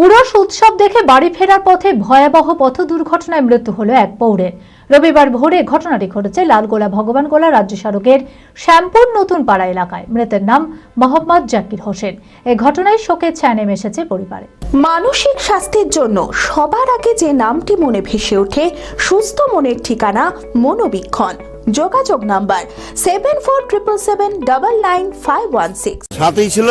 উরস উৎসব দেখে বাড়ি ফেরার পথে ভয়াবহ পথ দুর্ঘটনায় মৃত্যু হলো এক পৌরের। রবিবার ভোরে ঘটনাটি ঘটেছে লালগোলা ভগবানগোলা রাজ্য সড়কের শ্যামপুর নতুন পাড়া এলাকায়। মৃতের নাম মোহাম্মদ জাকির হোসেন। এই ঘটনায় শোকের ছায়া নেমে এসেছে পরিবারে। মানসিক স্বাস্থ্যের জন্য সবার আগে যে নামটি মনে ভেসে ওঠে, সুস্থ মনের ঠিকানা মনোবীক্ষণ। যোগাযোগ নাম্বার 7477799516। সাথেই ছিল।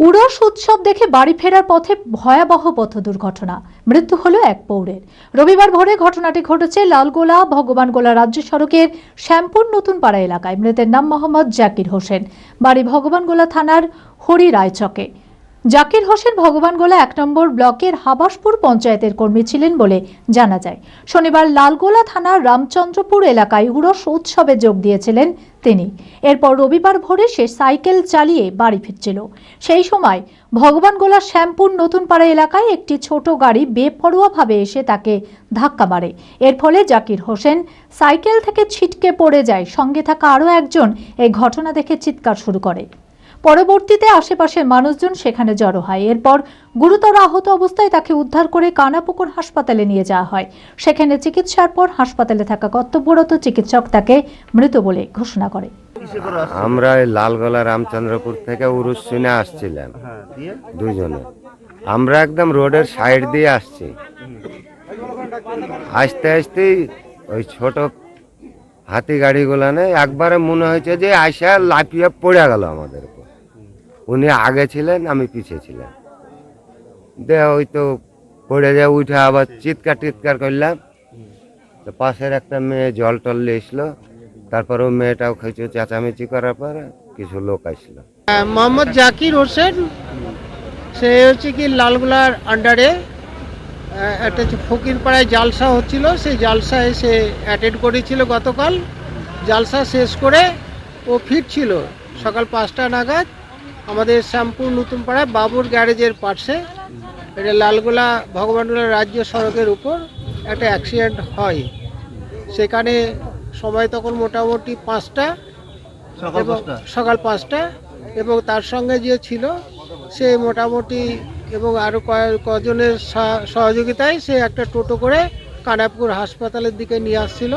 উরস উৎসব দেখে বাড়ি ফেরার পথে ভয়াবহ পথ দুর্ঘটনা, মৃত্যু হলো এক পৌরের। রবিবার ভোরে ঘটনাটি ঘটেছে লালগোলা ভগবানগোলা রাজ্য সড়কের শ্যামপুর নতুন পাড়া এলাকায়। মৃতের নাম মোহাম্মদ জাকির হোসেন, বাড়ি ভগবানগোলা থানার হরি রায়চকে। জাকির হোসেন ভগবানগোলা 1 নম্বর ব্লকের হাবাসপুর পঞ্চায়েতের কর্মী ছিলেন বলে জানা যায়। শনিবার লালগোলা থানার রামচন্দ্রপুর এলাকায় উরস উৎসবে যোগ দিয়েছিলেন তিনি। এরপর রবিবার ভোরে সে সাইকেল চালিয়ে বাড়ি ফিরছিল। সেই সময় ভগবানগোলা শ্যামপুর নতুন পাড়া এলাকায় একটি ছোট গাড়ি বেপরোয়াভাবে এসে তাকে ধাক্কা মারে। এর ফলে জাকির হোসেন সাইকেল থেকে ছিটকে পড়ে যায়। সঙ্গে থাকা আরও একজন এই ঘটনা দেখে চিৎকার শুরু করে। পরবর্তীতে আশেপাশের মানুষজন সেখানে জড়ো হয়। এরপর গুরুতর আহত অবস্থায় তাকে উদ্ধার করে কানাপুকুর হাসপাতালে নিয়ে যাওয়া হয়। সেখানে চিকিৎসার পর হাসপাতালে থাকা কর্তব্যরত চিকিৎসক তাকে মৃত বলে ঘোষণা করে। আমরা লালগোলা রামচন্দ্রপুর থেকে উরুস শুনে আসছিলাম দুজনে। আমরা একদম রোডের সাইড দিয়ে আসছি। আসতে আসতে ওই ছোট হাতি গাড়িগুলো একবারে মনে হয়েছে যে আইসা লাফিয়ে পড়ে গেল আমাদের উপর। উনি আগে ছিলেন, আমি পিছিয়ে ছিলাম। ওই তো পড়ে যায়, উঠে আবার চিৎকার টিৎকার করলাম। তো পাশের একটা মেয়ে জল টল এসলো। তারপর ওই মেয়েটাও খেয়েছে, চেঁচামেচি করার পরে কিছু লোক আসলো। মোহাম্মদ জাকির হোসেন, সে হচ্ছে কি লালগোলার আন্ডারে একটা ফকিরপাড়ায় জালসা হচ্ছিল। সেই জালসায় সে অ্যাটেন্ড করেছিল গতকাল। জালসা শেষ করে ও ফিরছিল সকাল 5টা নাগাদ আমাদের শ্যামপুর নতুন পাড়ায় বাবুর গ্যারেজের পাশে, এটা লালগোলা ভগবানগোলা রাজ্য সড়কের উপর একটা অ্যাক্সিডেন্ট হয়। সেখানে সময় তখন মোটামুটি 5টা, সকাল 5টা, এবং তার সঙ্গে যে ছিল সে মোটামুটি এবং আরও কজনের সহযোগিতায় সে একটা টোটো করে কানাপুর হাসপাতালের দিকে নিয়ে আসছিল।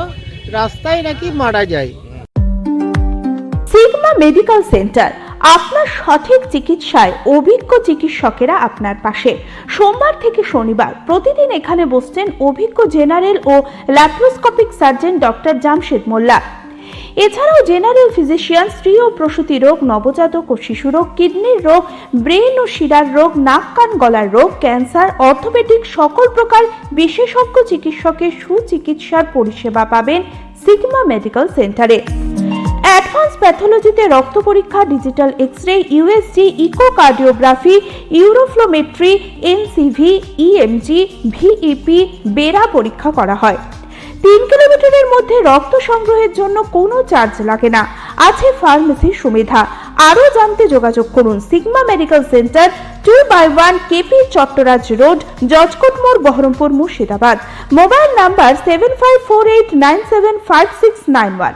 রাস্তায় নাকি মারা যায়। সিগমা মেডিকেল সেন্টার, আপনার সঠিক চিকিৎসায় অভিজ্ঞ চিকিৎসকেরা আপনার পাশে। সোমবার থেকে শনিবার প্রতিদিন এখানে বসছেন অভিজ্ঞ জেনারেল ও ল্যাপ্রোস্কোপিক সার্জন ডক্টর জামশেদ মোল্লা। এছাড়াও জেনারেল ফিজিশিয়ান, স্ত্রী ও প্রসূতি রোগ, নবজাতক ও শিশু রোগ, কিডনির রোগ, ব্রেন ও শিরার রোগ, নাক কান গলার রোগ, ক্যান্সার, অর্থোপেডিক সকল প্রকার বিশেষজ্ঞ চিকিৎসকের সুচিকিৎসার পরিষেবা পাবেন সিগমা মেডিকেল সেন্টারে। অ্যাডভান্স প্যাথোলজিতে রক্ত পরীক্ষা, digital x-ray, USG, echocardiography, uroflowmetry, NCV, EMG, VEP, BERA পরীক্ষা করা হয়। 3 কিলোমিটারের মধ্যে রক্ত সংগ্রহের জন্য কোনো চার্জ লাগে না। আছে ফার্মেসির সুবিধা। আরও জানতে যোগাযোগ করুন Sigma medical centre, 2/1 KP Chattaraj road, জজকোট মোড়, বহরমপুর, মুর্শিদাবাদ। Mobile number 7548975691।